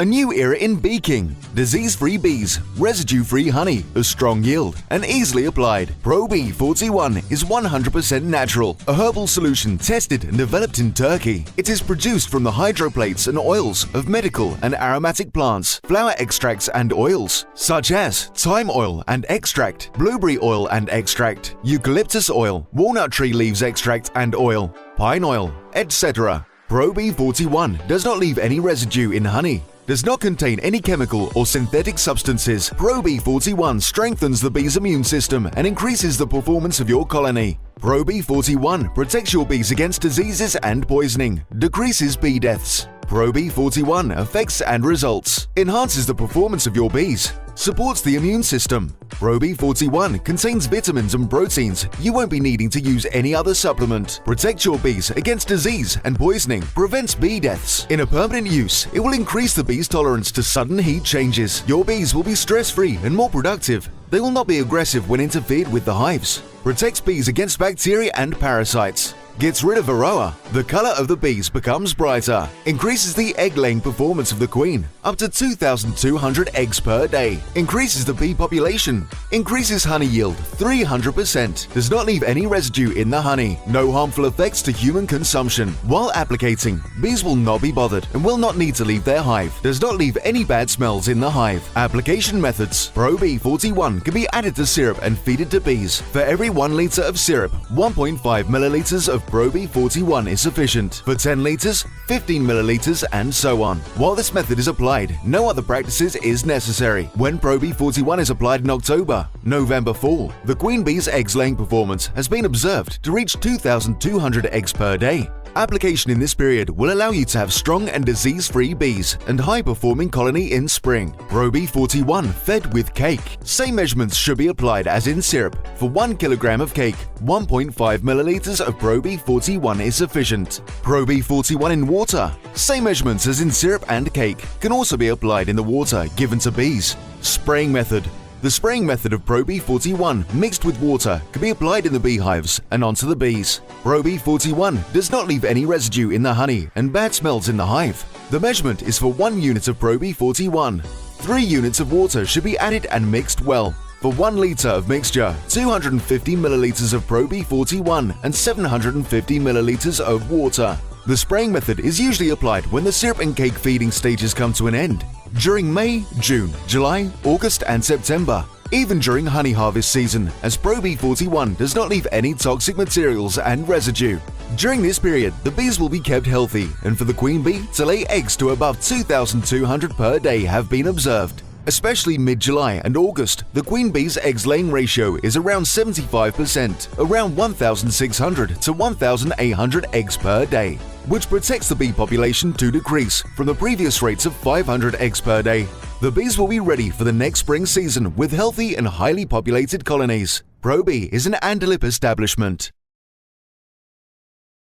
A new era in beeking. Disease-free bees, residue-free honey, a strong yield, and easily applied. Probee 41 is 100% natural, a herbal solution tested and developed in Turkey. It is produced from the hydroplates and oils of medical and aromatic plants, flower extracts and oils, such as thyme oil and extract, blueberry oil and extract, eucalyptus oil, walnut tree leaves extract and oil, pine oil, etc. Probee 41 does not leave any residue in honey, does not contain any chemical or synthetic substances. Probee 41 strengthens the bee's immune system and increases the performance of your colony. Probee 41 protects your bees against diseases and poisoning, decreases bee deaths. Probee 41 affects and results, enhances the performance of your bees, supports the immune system. Probee 41 contains vitamins and proteins you won't be needing to use any other supplement. Protects your bees against disease and poisoning, prevents bee deaths. In a permanent use, it will increase the bee's tolerance to sudden heat changes. Your bees will be stress-free and more productive. They will not be aggressive when interfered with the hives. Protects bees against bacteria and parasites. Gets rid of varroa. The color of the bees becomes brighter. Increases the egg-laying performance of the queen, up to 2,200 eggs per day. Increases the bee population. Increases honey yield 300%. Does not leave any residue in the honey. No harmful effects to human consumption. While applicating, bees will not be bothered and will not need to leave their hive. Does not leave any bad smells in the hive. Application methods. Probee 41 can be added to syrup and feed it to bees. For every 1 liter of syrup, 1.5 milliliters of Probee 41 is sufficient. For 10 liters, 15 milliliters, and so on. While this method is applied, no other practices is necessary. When Probee 41 is applied in October, November fall, the queen bee's eggs laying performance has been observed to reach 2,200 eggs per day. Application in this period will allow you to have strong and disease-free bees and high-performing colony in spring. Probee 41 fed with cake. Same measurements should be applied as in syrup. For 1 kilogram of cake, 1.5 milliliters of Probee 41 is sufficient. Probee 41 in water. Same measurements as in syrup and cake can also be applied in the water given to bees. Spraying method. The spraying method of Probee 41 mixed with water can be applied in the beehives and onto the bees. Probee 41 does not leave any residue in the honey and bad smells in the hive. The measurement is for 1 unit of Probee 41. 3 units of water should be added and mixed well. For 1 liter of mixture, 250 milliliters of Probee 41 and 750 milliliters of water. The spraying method is usually applied when the syrup and cake feeding stages come to an end. During May, June, July, August, and September. Even during honey harvest season, as Probee 41 does not leave any toxic materials and residue. During this period, the bees will be kept healthy, and for the queen bee to lay eggs to above 2,200 per day have been observed. Especially mid-July and August, the queen bee's eggs-laying ratio is around 75%, around 1,600 to 1,800 eggs per day, which protects the bee population to decrease from the previous rates of 500 eggs per day. The bees will be ready for the next spring season with healthy and highly populated colonies. Probee is an Andalip establishment.